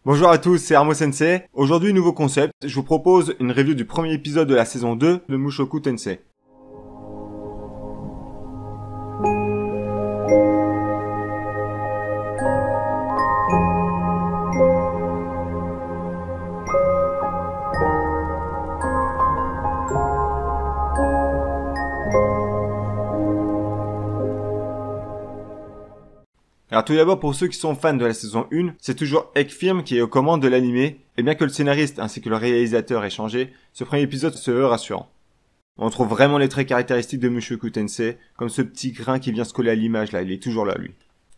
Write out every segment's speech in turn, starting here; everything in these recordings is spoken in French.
Bonjour à tous, c'est Armo Sensei. Aujourd'hui, nouveau concept. Je vous propose une review du premier épisode de la saison 2 de Mushoku Tensei. Alors tout d'abord, pour ceux qui sont fans de la saison 1, c'est toujours Ekfirm qui est aux commandes de l'animé, et bien que le scénariste ainsi que le réalisateur aient changé, ce premier épisode se veut rassurant. On trouve vraiment les traits caractéristiques de Mushoku Tensei, comme ce petit grain qui vient se coller à l'image là, il est toujours là lui.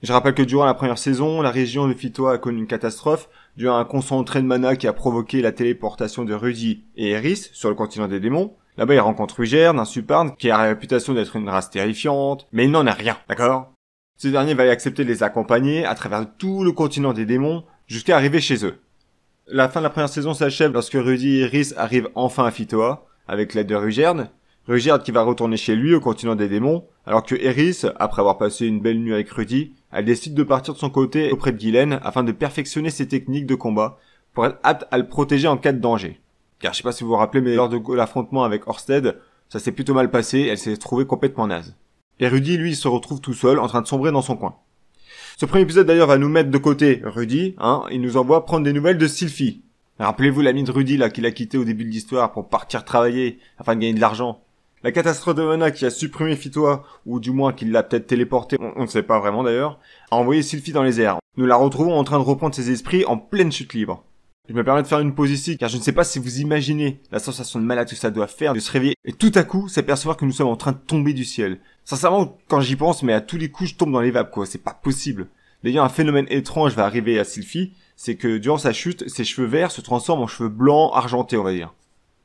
Je rappelle que durant la première saison, la région de Fitoa a connu une catastrophe, due à un concentré de mana qui a provoqué la téléportation de Rudy et Eris sur le continent des démons. Là-bas, il rencontre Rugerd, un Supard, qui a la réputation d'être une race terrifiante, mais il n'en a rien, d'accord ? Ce dernier va y accepter de les accompagner à travers tout le continent des démons jusqu'à arriver chez eux. La fin de la première saison s'achève lorsque Rudy et Eris arrivent enfin à Fitoa, avec l'aide de Rugerd. Rugerd qui va retourner chez lui au continent des démons, alors que Eris, après avoir passé une belle nuit avec Rudy, elle décide de partir de son côté auprès de Ghislaine afin de perfectionner ses techniques de combat pour être apte à le protéger en cas de danger. Car je sais pas si vous vous rappelez, mais lors de l'affrontement avec Orsted, ça s'est plutôt mal passé, elle s'est trouvée complètement naze. Et Rudy, lui, se retrouve tout seul, en train de sombrer dans son coin. Ce premier épisode, d'ailleurs, va nous mettre de côté Rudy, il nous envoie prendre des nouvelles de Sylphie. Rappelez-vous l'ami de Rudy, là, qu'il a quitté au début de l'histoire pour partir travailler, afin de gagner de l'argent. La catastrophe de mana qui a supprimé Fitoa, ou du moins qui l'a peut-être téléporté, on ne sait pas vraiment d'ailleurs, a envoyé Sylphie dans les airs. Nous la retrouvons en train de reprendre ses esprits en pleine chute libre. Je me permets de faire une pause ici, car je ne sais pas si vous imaginez la sensation de malade que ça doit faire de se réveiller et tout à coup s'apercevoir que nous sommes en train de tomber du ciel. Sincèrement, quand j'y pense, mais à tous les coups, je tombe dans les vapes, quoi. C'est pas possible. D'ailleurs, un phénomène étrange va arriver à Sylphie, c'est que durant sa chute, ses cheveux verts se transforment en cheveux blancs argentés, on va dire.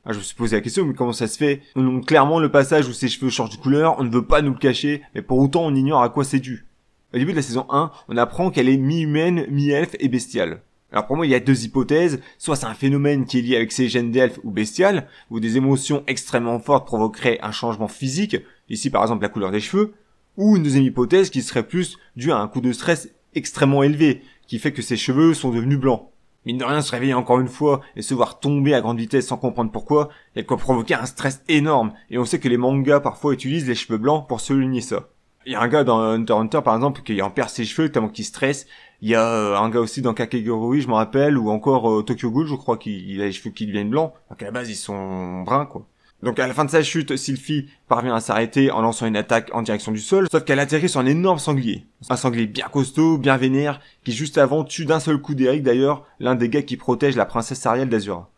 Alors, je me suis posé la question, mais comment ça se fait? Donc, clairement, le passage où ses cheveux changent de couleur, on ne veut pas nous le cacher, mais pour autant, on ignore à quoi c'est dû. Au début de la saison 1, on apprend qu'elle est mi-humaine, mi-elfe et bestiale. Alors pour moi, il y a deux hypothèses. Soit c'est un phénomène qui est lié avec ses gènes d'elfe ou bestial, où des émotions extrêmement fortes provoqueraient un changement physique, ici par exemple la couleur des cheveux, ou une deuxième hypothèse qui serait plus due à un coup de stress extrêmement élevé, qui fait que ses cheveux sont devenus blancs. Mine de rien, se réveiller encore une fois et se voir tomber à grande vitesse sans comprendre pourquoi, il y a de quoi provoquer un stress énorme, et on sait que les mangas parfois utilisent les cheveux blancs pour souligner ça. Il y a un gars dans Hunter x Hunter par exemple qui en perd ses cheveux tellement qu'il stresse. Il y a un gars aussi dans Kakegurui, je me rappelle, ou encore Tokyo Ghoul, je crois qu'il a les cheveux qui deviennent blancs. Donc à la base ils sont bruns quoi. Donc à la fin de sa chute, Sylphie parvient à s'arrêter en lançant une attaque en direction du sol, sauf qu'elle atterrit sur un énorme sanglier. Un sanglier bien costaud, bien vénère, qui juste avant tue d'un seul coup d'Eric d'ailleurs, l'un des gars qui protège la princesse Ariel d'Azura.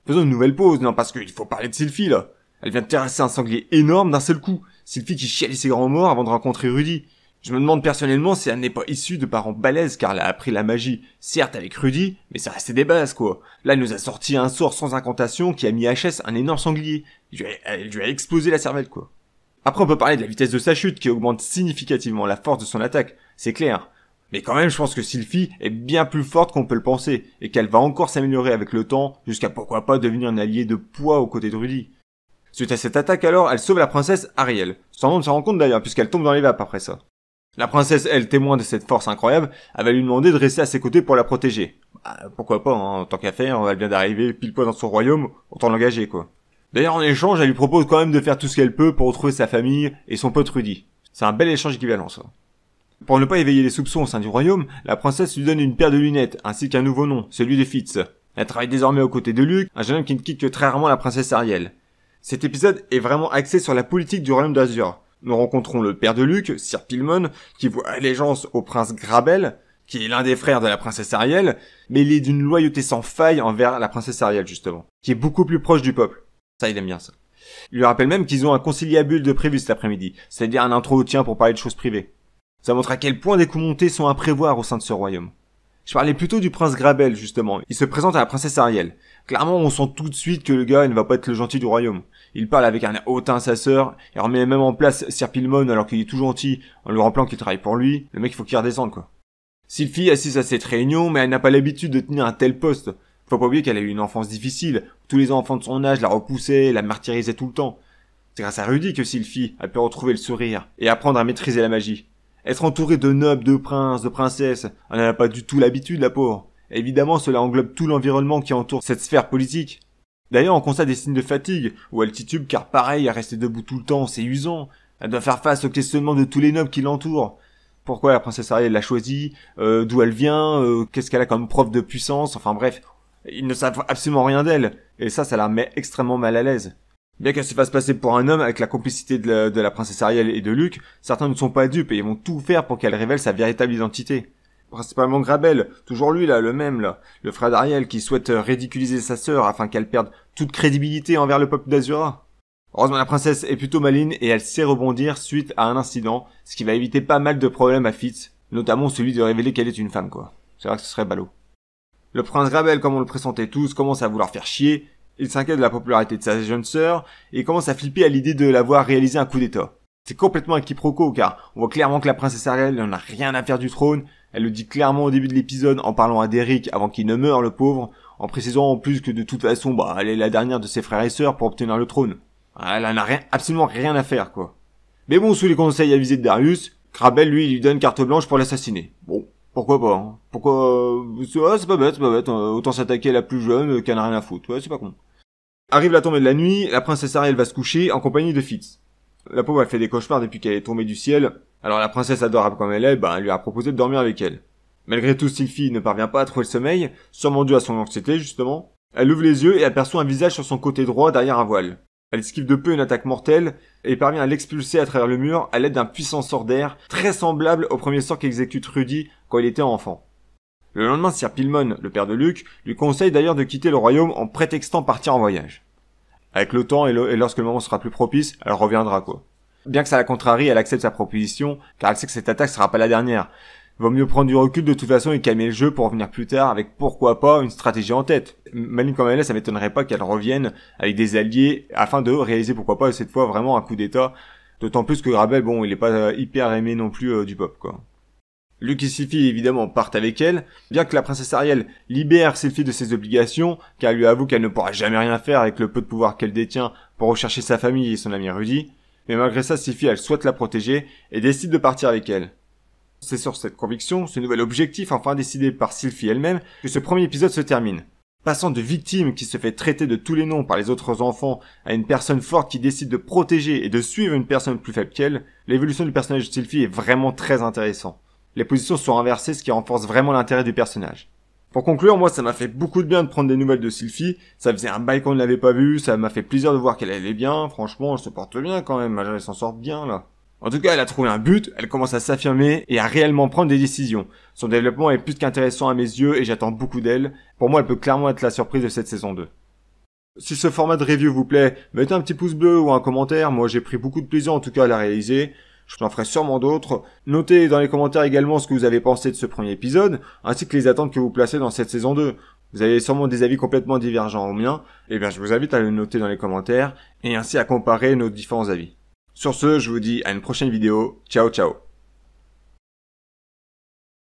Faisons une nouvelle pause, non parce qu'il faut parler de Sylphie là. Elle vient de terrasser un sanglier énorme d'un seul coup. Sylphie qui chialait ses grands morts avant de rencontrer Rudy. Je me demande personnellement si elle n'est pas issue de parents balèzes car elle a appris la magie, certes avec Rudy, mais ça restait des bases quoi. Là elle nous a sorti un sort sans incantation qui a mis HS un énorme sanglier. Elle lui a explosé la cervelle quoi. Après on peut parler de la vitesse de sa chute qui augmente significativement la force de son attaque, c'est clair. Mais quand même je pense que Sylphie est bien plus forte qu'on peut le penser, et qu'elle va encore s'améliorer avec le temps, jusqu'à pourquoi pas devenir un allié de poids aux côtés de Rudy. Suite à cette attaque alors, elle sauve la princesse Ariel, sans même se rendre compte d'ailleurs puisqu'elle tombe dans les vapes après ça. La princesse, elle, témoin de cette force incroyable, elle va lui demander de rester à ses côtés pour la protéger. Pourquoi pas, tant qu'à faire, elle vient d'arriver pile poil dans son royaume, autant l'engager, quoi. D'ailleurs, en échange, elle lui propose quand même de faire tout ce qu'elle peut pour retrouver sa famille et son pote Rudy. C'est un bel échange équivalent, ça. Pour ne pas éveiller les soupçons au sein du royaume, la princesse lui donne une paire de lunettes, ainsi qu'un nouveau nom, celui de Fitz. Elle travaille désormais aux côtés de Luke, un jeune homme qui ne quitte que très rarement la princesse Ariel. Cet épisode est vraiment axé sur la politique du royaume d'Azur. Nous rencontrons le père de Luke, Sir Pilmon, qui voit allégeance au prince Grabel, qui est l'un des frères de la princesse Ariel, mais il est d'une loyauté sans faille envers la princesse Ariel, justement, qui est beaucoup plus proche du peuple. Ça, il aime bien ça. Il lui rappelle même qu'ils ont un conciliabule de prévu cet après-midi, c'est-à-dire un entretien pour parler de choses privées. Ça montre à quel point des coups montés sont à prévoir au sein de ce royaume. Je parlais plutôt du prince Grabel, justement. Il se présente à la princesse Ariel. Clairement, on sent tout de suite que le gars, il ne va pas être le gentil du royaume. Il parle avec un hautain à sa sœur, et remet même en place Sir Pilmon alors qu'il est tout gentil, en lui rappelant qu'il travaille pour lui. Le mec, il faut qu'il redescende, quoi. Sylphie assiste à cette réunion, mais elle n'a pas l'habitude de tenir un tel poste. Faut pas oublier qu'elle a eu une enfance difficile. Tous les enfants de son âge la repoussaient, la martyrisaient tout le temps. C'est grâce à Rudy que Sylphie a pu retrouver le sourire, et apprendre à maîtriser la magie. Être entourée de nobles, de princes, de princesses, elle n'a pas du tout l'habitude, la pauvre. Évidemment, cela englobe tout l'environnement qui entoure cette sphère politique. D'ailleurs, on constate des signes de fatigue, ou elle titube car pareil, à rester debout tout le temps, c'est usant. Elle doit faire face aux questionnements de tous les nobles qui l'entourent. Pourquoi la princesse Ariel l'a choisie, d'où elle vient, qu'est-ce qu'elle a comme preuve de puissance, enfin bref. Ils ne savent absolument rien d'elle, et ça la met extrêmement mal à l'aise. Bien qu'elle se fasse passer pour un homme avec la complicité de la princesse Ariel et de Luke, certains ne sont pas dupes et ils vont tout faire pour qu'elle révèle sa véritable identité. Principalement Grabel, toujours lui là, le même là, le frère d'Ariel qui souhaite ridiculiser sa sœur afin qu'elle perde toute crédibilité envers le peuple d'Azura. Heureusement la princesse est plutôt maligne et elle sait rebondir suite à un incident, ce qui va éviter pas mal de problèmes à Fitz, notamment celui de révéler qu'elle est une femme quoi. C'est vrai que ce serait ballot. Le prince Grabel, comme on le pressentait tous, commence à vouloir faire chier, il s'inquiète de la popularité de sa jeune sœur, et il commence à flipper à l'idée de la voir réaliser un coup d'état. C'est complètement un quiproquo car on voit clairement que la princesse Ariel n'en a rien à faire du trône, elle le dit clairement au début de l'épisode en parlant à Derrick avant qu'il ne meure le pauvre, en précisant en plus que de toute façon elle est la dernière de ses frères et sœurs pour obtenir le trône. Elle en a absolument rien à faire quoi. Mais bon, sous les conseils avisés de Darius, Grabel lui donne carte blanche pour l'assassiner. Bon, pourquoi pas hein. Pourquoi c'est pas bête, autant s'attaquer à la plus jeune qu'elle n'a rien à foutre, ouais c'est pas con. Arrive la tombée de la nuit, la princesse Ariel va se coucher en compagnie de Fitz. La pauvre elle fait des cauchemars depuis qu'elle est tombée du ciel, alors la princesse adorable comme elle est, elle lui a proposé de dormir avec elle. Malgré tout, Sylphie ne parvient pas à trouver le sommeil, sûrement dû à son anxiété justement. Elle ouvre les yeux et aperçoit un visage sur son côté droit derrière un voile. Elle esquive de peu une attaque mortelle et parvient à l'expulser à travers le mur à l'aide d'un puissant sort d'air, très semblable au premier sort qu'exécute Rudy quand il était enfant. Le lendemain, Sir Pilmon, le père de Luke, lui conseille d'ailleurs de quitter le royaume en prétextant partir en voyage. Avec le temps et lorsque le moment sera plus propice, elle reviendra quoi. Bien que ça la contrarie, elle accepte sa proposition, car elle sait que cette attaque sera pas la dernière. Vaut mieux prendre du recul de toute façon et calmer le jeu pour revenir plus tard avec pourquoi pas une stratégie en tête. Maligne comme elle est, ça m'étonnerait pas qu'elle revienne avec des alliés afin de réaliser pourquoi pas cette fois vraiment un coup d'état. D'autant plus que Grabel, il est pas hyper aimé non plus du peuple quoi. Luke et Sylphie évidemment partent avec elle, bien que la princesse Ariel libère Sylphie de ses obligations, car elle lui avoue qu'elle ne pourra jamais rien faire avec le peu de pouvoir qu'elle détient pour rechercher sa famille et son ami Rudy. Mais malgré ça, Sylphie elle souhaite la protéger et décide de partir avec elle. C'est sur cette conviction, ce nouvel objectif enfin décidé par Sylphie elle-même, que ce premier épisode se termine. Passant de victime qui se fait traiter de tous les noms par les autres enfants à une personne forte qui décide de protéger et de suivre une personne plus faible qu'elle, l'évolution du personnage de Sylphie est vraiment très intéressant. Les positions sont inversées, ce qui renforce vraiment l'intérêt du personnage. Pour conclure, moi ça m'a fait beaucoup de bien de prendre des nouvelles de Sylphie, ça faisait un bail qu'on ne l'avait pas vue, ça m'a fait plaisir de voir qu'elle allait bien, franchement elle se porte bien quand même, elle s'en sort bien là. En tout cas, elle a trouvé un but, elle commence à s'affirmer et à réellement prendre des décisions. Son développement est plus qu'intéressant à mes yeux et j'attends beaucoup d'elle. Pour moi, elle peut clairement être la surprise de cette saison 2. Si ce format de review vous plaît, mettez un petit pouce bleu ou un commentaire, moi j'ai pris beaucoup de plaisir en tout cas à la réaliser. Je en ferai sûrement d'autres. Notez dans les commentaires également ce que vous avez pensé de ce premier épisode, ainsi que les attentes que vous placez dans cette saison 2. Vous avez sûrement des avis complètement divergents aux miens, et bien je vous invite à le noter dans les commentaires, et ainsi à comparer nos différents avis. Sur ce, je vous dis à une prochaine vidéo. Ciao ciao.